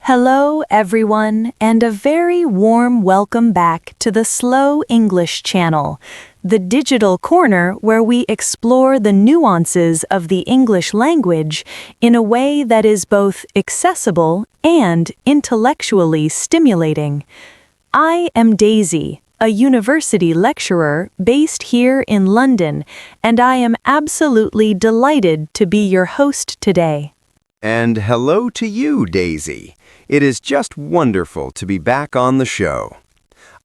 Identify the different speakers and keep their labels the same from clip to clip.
Speaker 1: Hello, everyone, and a very warm welcome back to the Slow English channel, the digital corner where we explore the nuances of the English language in a way that is both accessible and intellectually stimulating. I am Daisy, a university lecturer based here in London, and I am absolutely delighted to be your host today.
Speaker 2: And hello to you, Daisy. It is just wonderful to be back on the show.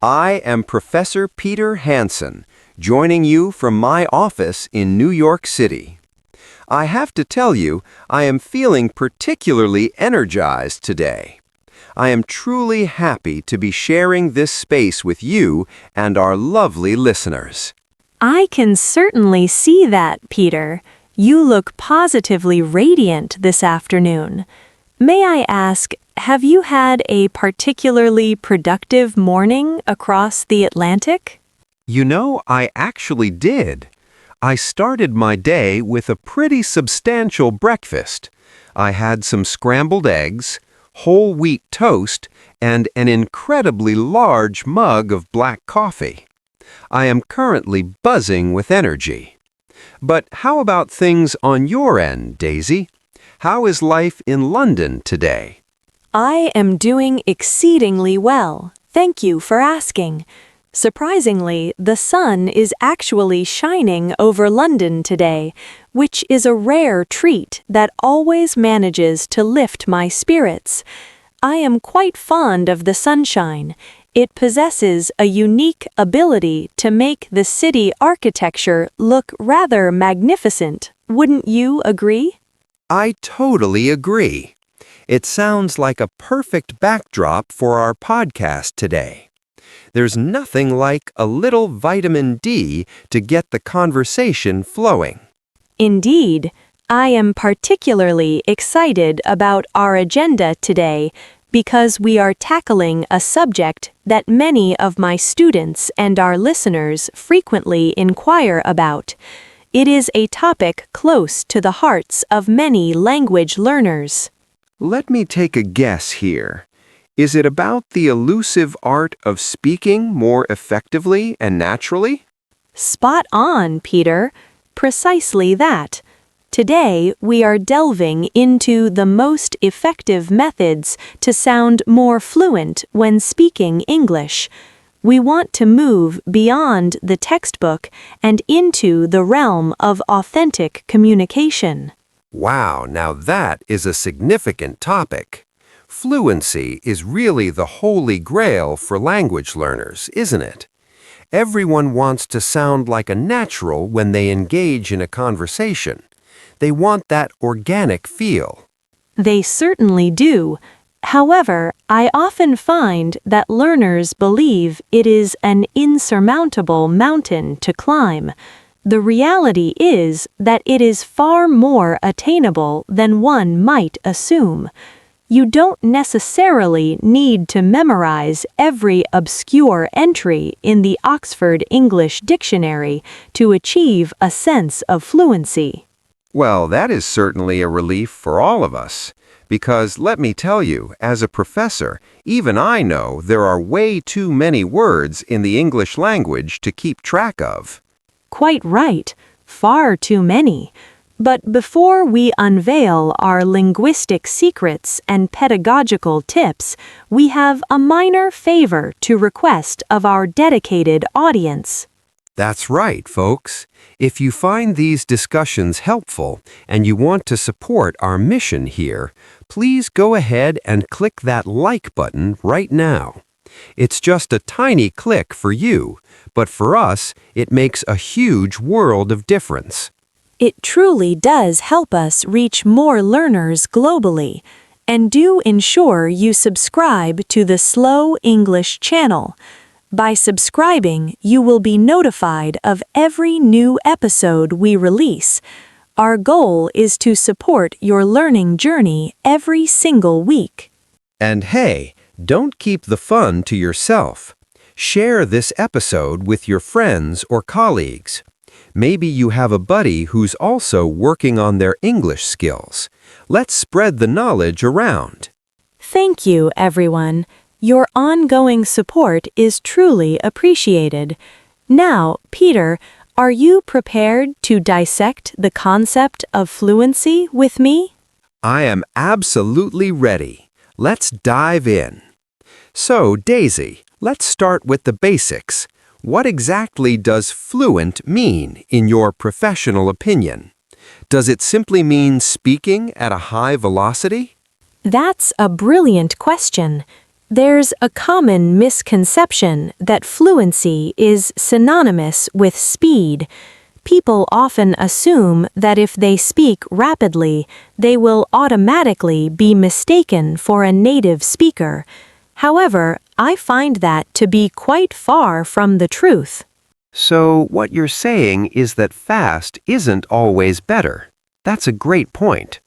Speaker 2: I am Professor Peter Hanson, joining you from my office in New York City. I have to tell you, I am feeling particularly energized today. I am truly happy to be sharing this space with you and our lovely listeners.
Speaker 1: I can certainly see that, Peter. You look positively radiant this afternoon. May I ask, have you had a particularly productive morning across the Atlantic?
Speaker 2: You know, I actually did. I started my day with a pretty substantial breakfast. I had some scrambled eggs, whole wheat toast, and an incredibly large mug of black coffee. I am currently buzzing with energy. But how about things on your end, Daisy? How is life in London today?
Speaker 1: I am doing exceedingly well. Thank you for asking. Surprisingly, the sun is actually shining over London today, which is a rare treat that always manages to lift my spirits. I am quite fond of the sunshine. It possesses a unique ability to make the city architecture look rather magnificent. Wouldn't you agree?
Speaker 2: I totally agree. It sounds like a perfect backdrop for our podcast today. There's nothing like a little vitamin D to get the conversation flowing.
Speaker 1: Indeed, I am particularly excited about our agenda today because we are tackling a subject that many of my students and our listeners frequently inquire about. It is a topic close to the hearts of many language learners.
Speaker 2: Let me take a guess here. Is it about the elusive art of speaking more effectively and naturally?
Speaker 1: Spot on, Peter. Precisely that. Today, we are delving into the most effective methods to sound more fluent when speaking English. We want to move beyond the textbook and into the realm of authentic communication.
Speaker 2: Wow, now that is a significant topic. Fluency is really the holy grail for language learners, isn't it? Everyone wants to sound like a natural when they engage in a conversation. They want that organic feel.
Speaker 1: They certainly do. However, I often find that learners believe it is an insurmountable mountain to climb. The reality is that it is far more attainable than one might assume. You don't necessarily need to memorize every obscure entry in the Oxford English Dictionary to achieve a sense of fluency.
Speaker 2: Well, that is certainly a relief for all of us. Because let me tell you, as a professor, even I know there are way too many words in the English language to keep track of.
Speaker 1: Quite right. Far too many. But before we unveil our linguistic secrets and pedagogical tips, we have a minor favor to request of our dedicated audience.
Speaker 2: That's right, folks. If you find these discussions helpful and you want to support our mission here, please go ahead and click that like button right now. It's just a tiny click for you, but for us, it makes a huge world of difference.
Speaker 1: It truly does help us reach more learners globally. And do ensure you subscribe to the Slow English channel. By subscribing, you will be notified of every new episode we release. Our goal is to support your learning journey every single week.
Speaker 2: And hey, don't keep the fun to yourself. Share this episode with your friends or colleagues. Maybe you have a buddy who's also working on their English skills. Let's spread the knowledge around.
Speaker 1: Thank you, everyone. Your ongoing support is truly appreciated. Now, Peter, are you prepared to dissect the concept of fluency with me?
Speaker 2: I am absolutely ready. Let's dive in. So, Daisy, let's start with the basics. What exactly does fluent mean in your professional opinion? Does it simply mean speaking at a high velocity?
Speaker 1: That's a brilliant question. There's a common misconception that fluency is synonymous with speed. People often assume that if they speak rapidly, they will automatically be mistaken for a native speaker. However, I find that to be quite far from the truth.
Speaker 2: So, what you're saying is that fast isn't always better. That's a great point.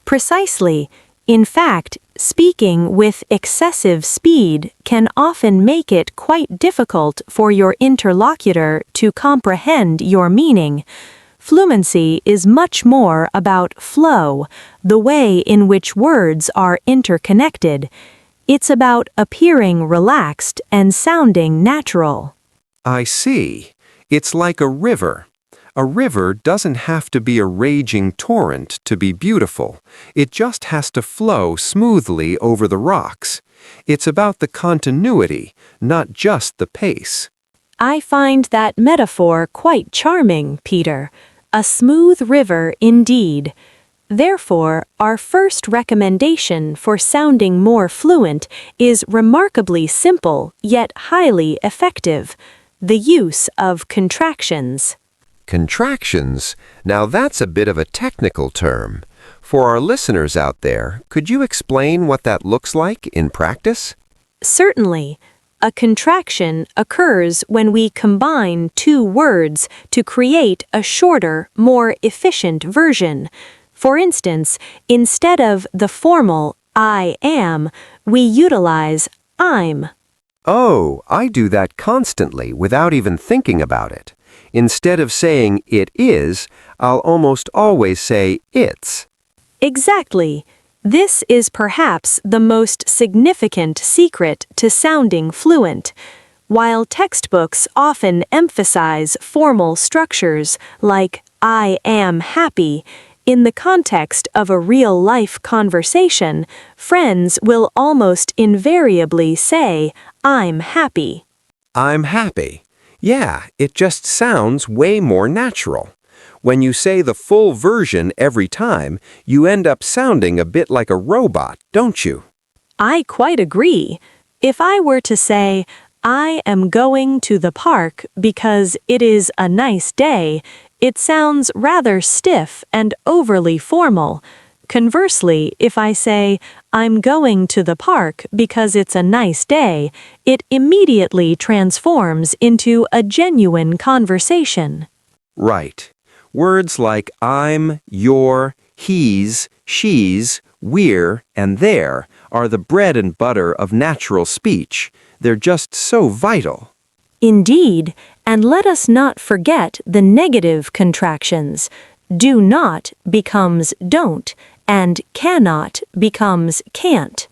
Speaker 1: Precisely. In fact, speaking with excessive speed can often make it quite difficult for your interlocutor to comprehend your meaning. Fluency is much more about flow, the way in which words are interconnected. It's about appearing relaxed and sounding natural.
Speaker 2: I see. It's like a river. A river doesn't have to be a raging torrent to be beautiful. It just has to flow smoothly over the rocks. It's about the continuity, not just the pace.
Speaker 1: I find that metaphor quite charming, Peter. A smooth river indeed. Therefore, our first recommendation for sounding more fluent is remarkably simple yet highly effective: the use of contractions.
Speaker 2: Contractions? Now that's a bit of a technical term. For our listeners out there, could you explain what that looks like in practice?
Speaker 1: Certainly. A contraction occurs when we combine two words to create a shorter, more efficient version. For instance, instead of the formal I am, we utilize I'm.
Speaker 2: Oh, I do that constantly without even thinking about it. Instead of saying it is, I'll almost always say it's.
Speaker 1: Exactly. This is perhaps the most significant secret to sounding fluent. While textbooks often emphasize formal structures like I am happy, in the context of a real-life conversation, friends will almost invariably say, I'm happy.
Speaker 2: I'm happy. Yeah, it just sounds way more natural. When you say the full version every time, you end up sounding a bit like a robot, don't you?
Speaker 1: I quite agree. If I were to say, I am going to the park because it is a nice day, it sounds rather stiff and overly formal. Conversely, if I say, I'm going to the park because it's a nice day, it immediately transforms into a genuine conversation.
Speaker 2: Right. Words like I'm, you're, he's, she's, we're, and there are the bread and butter of natural speech. They're just so vital.
Speaker 1: Indeed, and let us not forget the negative contractions. Do not becomes don't, and cannot becomes can't.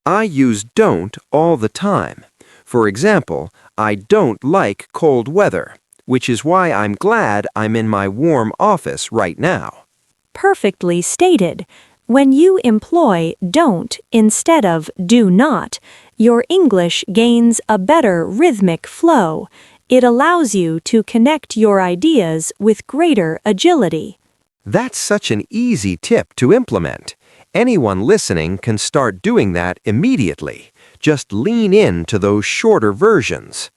Speaker 2: I use don't all the time. For example, I don't like cold weather, which is why I'm glad I'm in my warm office right now.
Speaker 1: Perfectly stated. When you employ don't instead of do not, your English gains a better rhythmic flow. It allows you to connect your ideas with greater agility.
Speaker 2: That's such an easy tip to implement. Anyone listening can start doing that immediately. Just lean in to those shorter versions.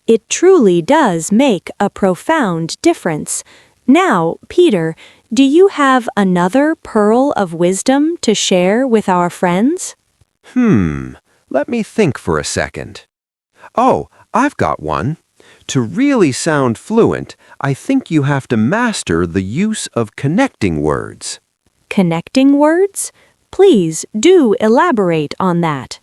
Speaker 1: It truly does make a profound difference. Now, Peter, do you have another pearl of wisdom to share with our friends?
Speaker 2: Let me think for a second. Oh, I've got one. To really sound fluent, I think you have to master the use of connecting words.
Speaker 1: Connecting words? Please do elaborate on that.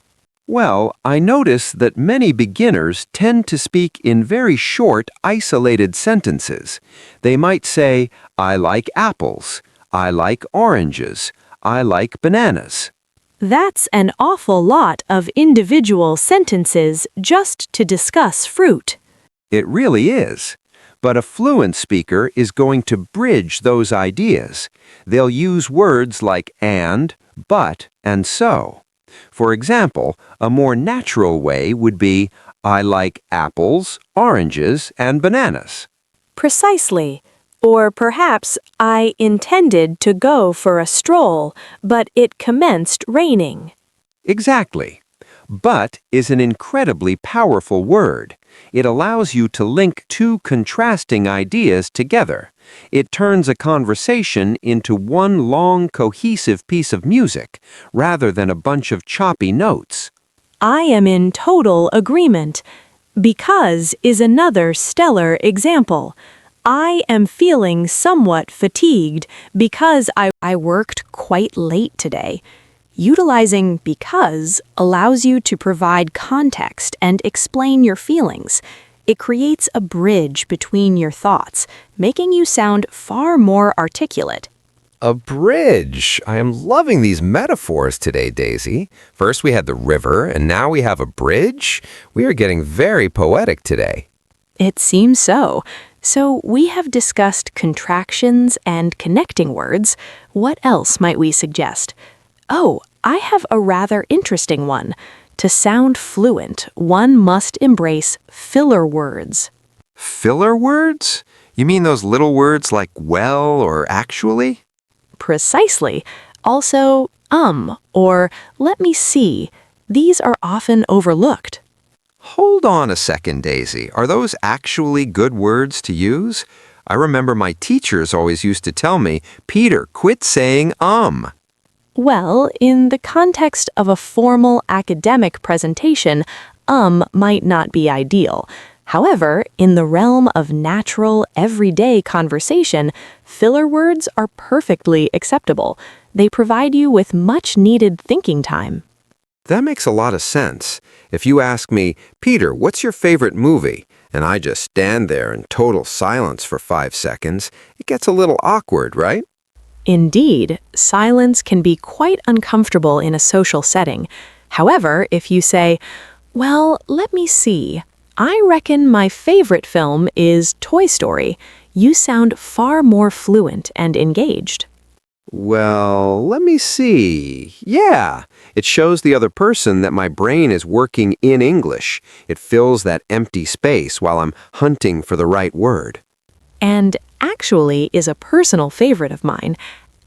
Speaker 2: Well, I notice that many beginners tend to speak in very short, isolated sentences. They might say, I like apples, I like oranges, I like bananas.
Speaker 1: That's an awful lot of individual sentences just to discuss fruit.
Speaker 2: It really is. But a fluent speaker is going to bridge those ideas. They'll use words like and, but, and so. For example, a more natural way would be, I like apples, oranges, and bananas.
Speaker 1: Precisely. Or perhaps, I intended to go for a stroll, but it commenced raining.
Speaker 2: Exactly. But is an incredibly powerful word. It allows you to link two contrasting ideas together. It turns a conversation into one long, cohesive piece of music, rather than a bunch of choppy notes.
Speaker 1: I am in total agreement. Because is another stellar example. I am feeling somewhat fatigued because I worked quite late today. Utilizing because allows you to provide context and explain your feelings. It creates a bridge between your thoughts, making you sound far more articulate.
Speaker 3: A bridge. I am loving these metaphors today, Daisy. First we had the river, and now we have a bridge. We are getting very poetic today.
Speaker 1: It seems so. So we have discussed contractions and connecting words. What else might we suggest? Oh, I have a rather interesting one. To sound fluent, one must embrace filler words.
Speaker 2: Filler words? You mean those little words like well or actually?
Speaker 1: Precisely. Also, or let me see. These are often overlooked.
Speaker 2: Hold on a second, Daisy. Are those actually good words to use? I remember my teachers always used to tell me, Peter, quit saying
Speaker 1: Well, in the context of a formal academic presentation, might not be ideal. However, in the realm of natural, everyday conversation, filler words are perfectly acceptable. They provide you with much-needed thinking time.
Speaker 2: That makes a lot of sense. If you ask me, Peter, what's your favorite movie? And I just stand there in total silence for 5 seconds, it gets a little awkward, right?
Speaker 1: Indeed, silence can be quite uncomfortable in a social setting. However, if you say, well, let me see, I reckon my favorite film is Toy Story, you sound far more fluent and engaged.
Speaker 2: Well, let me see. Yeah, it shows the other person that my brain is working in English. It fills that empty space while I'm hunting for the right word.
Speaker 1: And actually is a personal favorite of mine.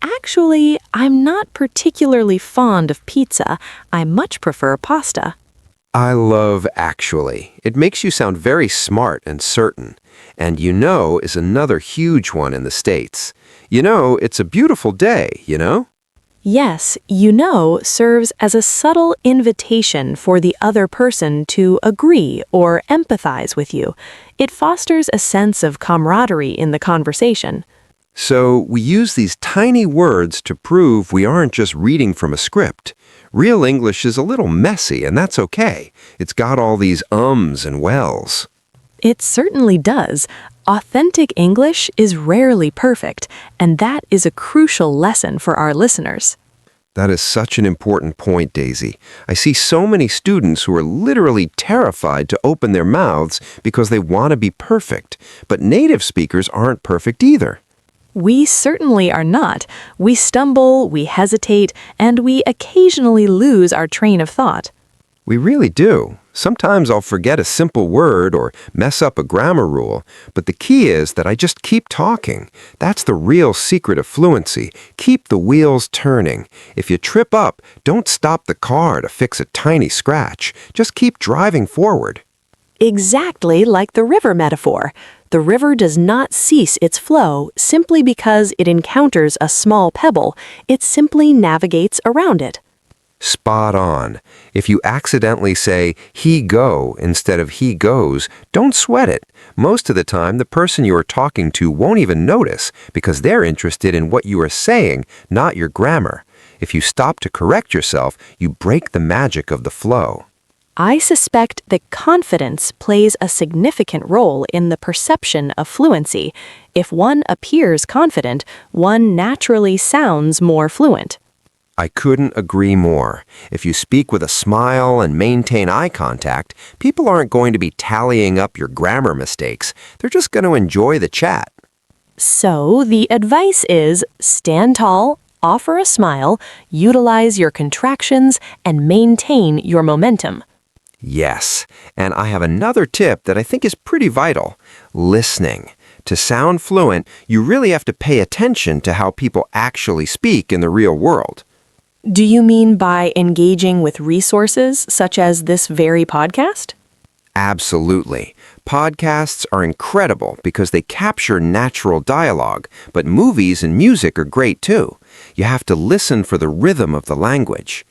Speaker 1: Actually, I'm not particularly fond of pizza. I much prefer pasta.
Speaker 2: I love actually. It makes you sound very smart and certain. And you know is another huge one in the States. You know, it's a beautiful day, you know?
Speaker 1: Yes, you know serves as a subtle invitation for the other person to agree or empathize with you. It fosters a sense of camaraderie in the conversation.
Speaker 2: So we use these tiny words to prove we aren't just reading from a script. Real English is a little messy, and that's okay. It's got all these ums and wells.
Speaker 1: It certainly does. Authentic English is rarely perfect, and that is a crucial lesson for our listeners.
Speaker 2: That is such an important point, Daisy. I see so many students who are literally terrified to open their mouths because they want to be perfect, but native speakers aren't perfect either.
Speaker 1: We certainly are not. We stumble, we hesitate, and we occasionally lose our train of thought.
Speaker 2: We really do. Sometimes I'll forget a simple word or mess up a grammar rule, but the key is that I just keep talking. That's the real secret of fluency. Keep the wheels turning. If you trip up, don't stop the car to fix a tiny scratch. Just keep driving forward.
Speaker 1: Exactly like the river metaphor. The river does not cease its flow simply because it encounters a small pebble. It simply navigates around it.
Speaker 2: Spot on. If you accidentally say, he go, instead of he goes, don't sweat it. Most of the time, the person you are talking to won't even notice because they're interested in what you are saying, not your grammar. If you stop to correct yourself, you break the magic of the flow.
Speaker 1: I suspect that confidence plays a significant role in the perception of fluency. If one appears confident, one naturally sounds more fluent.
Speaker 2: I couldn't agree more. If you speak with a smile and maintain eye contact, people aren't going to be tallying up your grammar mistakes. They're just going to enjoy the chat.
Speaker 1: So the advice is stand tall, offer a smile, utilize your contractions, and maintain your momentum.
Speaker 2: Yes, and I have another tip that I think is pretty vital. Listening. To sound fluent, you really have to pay attention to how people actually speak in the real world.
Speaker 1: Do you mean by engaging with resources such as this very podcast?
Speaker 2: Absolutely. Podcasts are incredible because they capture natural dialogue, but movies and music are great too. You have to listen for the rhythm of the language.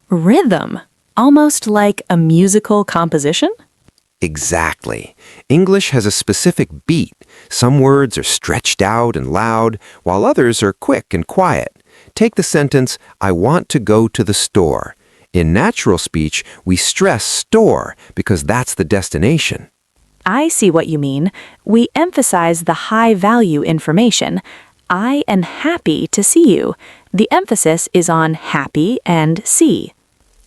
Speaker 1: Rhythm? Almost like a musical composition?
Speaker 2: Exactly. English has a specific beat. Some words are stretched out and loud, while others are quick and quiet. Take the sentence, I want to go to the store. In natural speech, we stress store because that's the destination.
Speaker 1: I see what you mean. We emphasize the high-value information. I am happy to see you. The emphasis is on happy and see.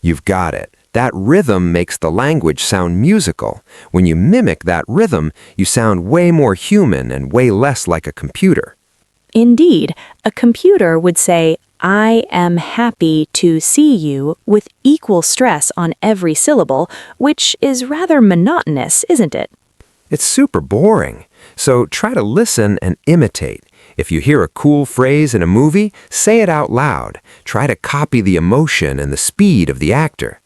Speaker 2: You've got it. That rhythm makes the language sound musical. When you mimic that rhythm, you sound way more human and way less like a computer.
Speaker 1: Indeed, a computer would say, I am happy to see you with equal stress on every syllable, which is rather monotonous, isn't it?
Speaker 2: It's super boring. So try to listen and imitate. If you hear a cool phrase in a movie, say it out loud. Try to copy the emotion and the speed of the actor.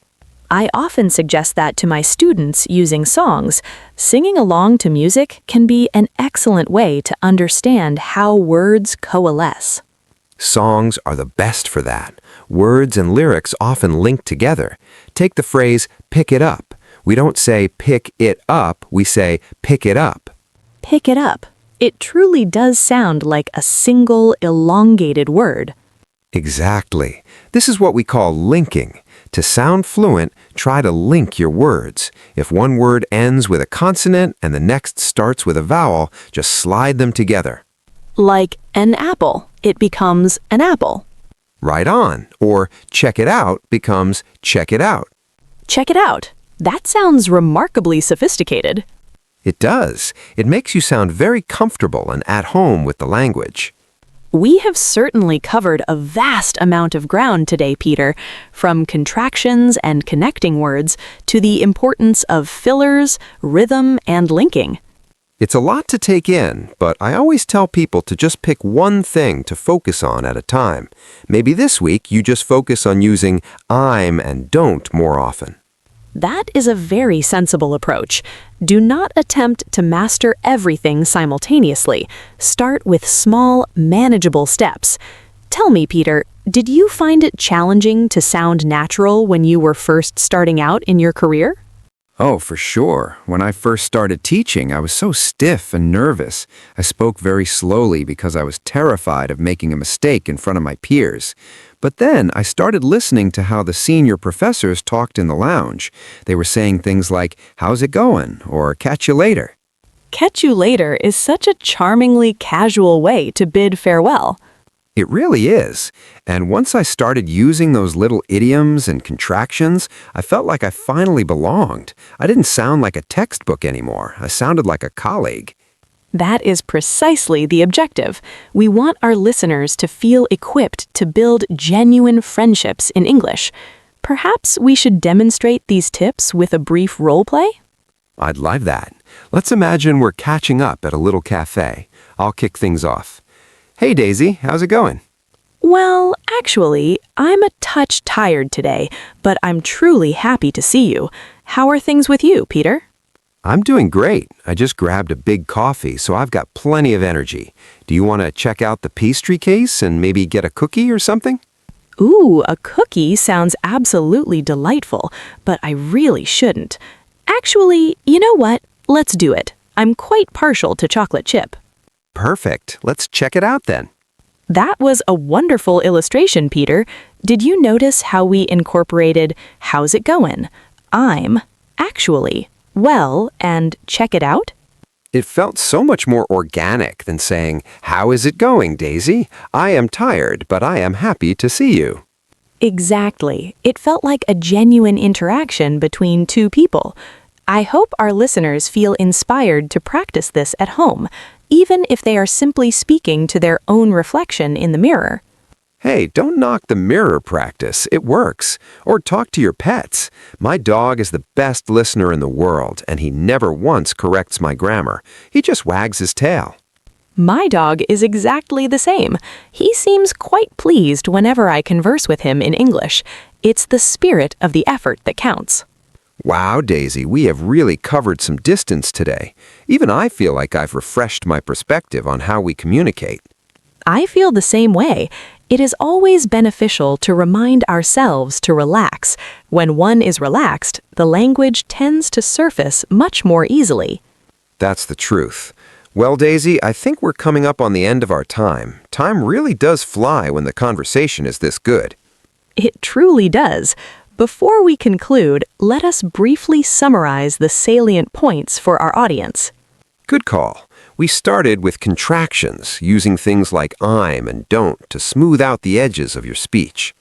Speaker 1: I often suggest that to my students using songs. Singing along to music can be an excellent way to understand how words coalesce.
Speaker 2: Songs are the best for that. Words and lyrics often link together. Take the phrase, pick it up. We don't say pick it up, we say pick it up.
Speaker 1: Pick it up. It truly does sound like a single, elongated word.
Speaker 2: Exactly. This is what we call linking. To sound fluent, try to link your words. If one word ends with a consonant and the next starts with a vowel, just slide them together.
Speaker 1: Like an apple, it becomes an apple.
Speaker 2: Right on. Or check it out becomes check it out.
Speaker 1: Check it out. That sounds remarkably sophisticated.
Speaker 2: It does. It makes you sound very comfortable and at home with the language.
Speaker 1: We have certainly covered a vast amount of ground today, Peter, from contractions and connecting words to the importance of fillers, rhythm, and linking.
Speaker 2: It's a lot to take in, but I always tell people to just pick one thing to focus on at a time. Maybe this week you just focus on using I'm and don't more often.
Speaker 1: That is a very sensible approach. Do not attempt to master everything simultaneously. Start with small, manageable steps. Tell me, Peter, did you find it challenging to sound natural when you were first starting out in your career?
Speaker 4: Oh, for sure. When I first started teaching, I was so stiff and nervous. I spoke very slowly because I was terrified of making a mistake in front of my peers. But then I started listening to how the senior professors talked in the lounge. They were saying things like, "How's it going?" or "Catch you later."
Speaker 1: Catch you later is such a charmingly casual way to bid farewell.
Speaker 2: It really is. And once I started using those little idioms and contractions, I felt like I finally belonged. I didn't sound like a textbook anymore. I sounded like a colleague.
Speaker 1: That is precisely the objective. We want our listeners to feel equipped to build genuine friendships in English. Perhaps we should demonstrate these tips with a brief role play?
Speaker 2: I'd love that. Let's imagine we're catching up at a little cafe. I'll kick things off. Hey, Daisy, how's it going?
Speaker 1: Well, actually, I'm a touch tired today, but I'm truly happy to see you. How are things with you, Peter?
Speaker 2: I'm doing great. I just grabbed a big coffee, so I've got plenty of energy. Do you want to check out the pastry case and maybe get a cookie or something?
Speaker 1: Ooh, a cookie sounds absolutely delightful, but I really shouldn't. Actually, you know what? Let's do it. I'm quite partial to chocolate chip.
Speaker 2: Perfect. Let's check it out then.
Speaker 1: That was a wonderful illustration, Peter. Did you notice how we incorporated how's it going, I'm, actually, well, and check it out?
Speaker 2: It felt so much more organic than saying, "How is it going, Daisy? I am tired, but I am happy to see you."
Speaker 1: Exactly. It felt like a genuine interaction between two people. I hope our listeners feel inspired to practice this at home, even if they are simply speaking to their own reflection in the mirror.
Speaker 3: Hey, don't knock the mirror practice. It works. Or talk to your pets. My dog is the best listener in the world, and he never once corrects my grammar. He just wags his tail.
Speaker 1: My dog is exactly the same. He seems quite pleased whenever I converse with him in English. It's the spirit of the effort that counts.
Speaker 3: Wow, Daisy, we have really covered some distance today. Even I feel like I've refreshed my perspective on how we communicate.
Speaker 1: I feel the same way. It is always beneficial to remind ourselves to relax. When one is relaxed, the language tends to surface much more easily.
Speaker 3: That's the truth. Well, Daisy, I think we're coming up on the end of our time. Time really does fly when the conversation is this good.
Speaker 1: It truly does. Before we conclude, let us briefly summarize the salient points for our audience.
Speaker 3: Good call. We started with contractions, using things like I'm and don't to smooth out the edges of your speech.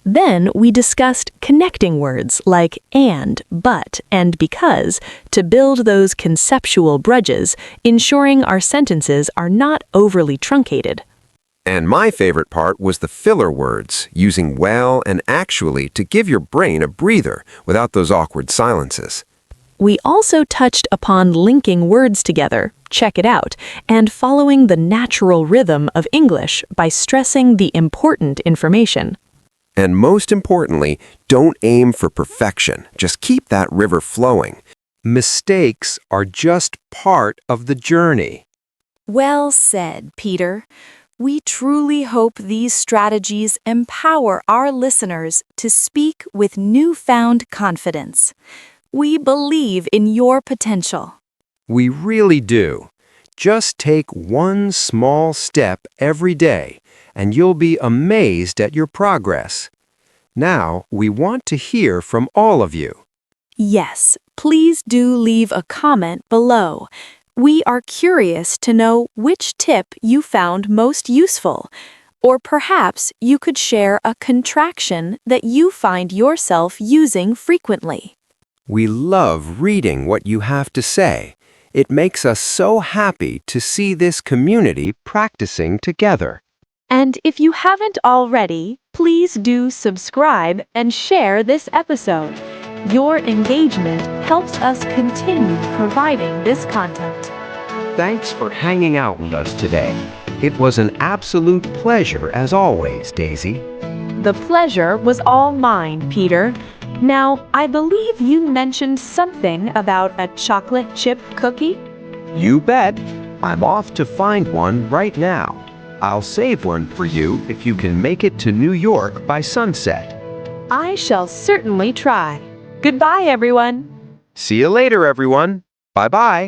Speaker 1: Then we discussed connecting words like and, but, and because to build those conceptual bridges, ensuring our sentences are not overly truncated.
Speaker 3: And my favorite part was the filler words, using well and actually to give your brain a breather without those awkward silences.
Speaker 1: We also touched upon linking words together, check it out, and following the natural rhythm of English by stressing the important information.
Speaker 3: And most importantly, don't aim for perfection. Just keep that river flowing. Mistakes are just part of the journey.
Speaker 5: Well said, Peter. We truly hope these strategies empower our listeners to speak with newfound confidence. We believe in your potential.
Speaker 3: We really do. Just take one small step every day, and you'll be amazed at your progress. Now, we want to hear from all of you.
Speaker 5: Yes, please do leave a comment below. We are curious to know which tip you found most useful. Or perhaps you could share a contraction that you find yourself using frequently.
Speaker 3: We love reading what you have to say. It makes us so happy to see this community practicing together.
Speaker 1: And if you haven't already, please do subscribe and share this episode. Your engagement helps us continue providing this content.
Speaker 2: Thanks for hanging out with us today. It was an absolute pleasure as always, Daisy.
Speaker 1: The pleasure was all mine, Peter. Now, I believe you mentioned something about a chocolate chip cookie?
Speaker 2: You bet. I'm off to find one right now. I'll save one for you if you can make it to New York by sunset.
Speaker 1: I shall certainly try. Goodbye, everyone.
Speaker 2: See you later, everyone. Bye-bye.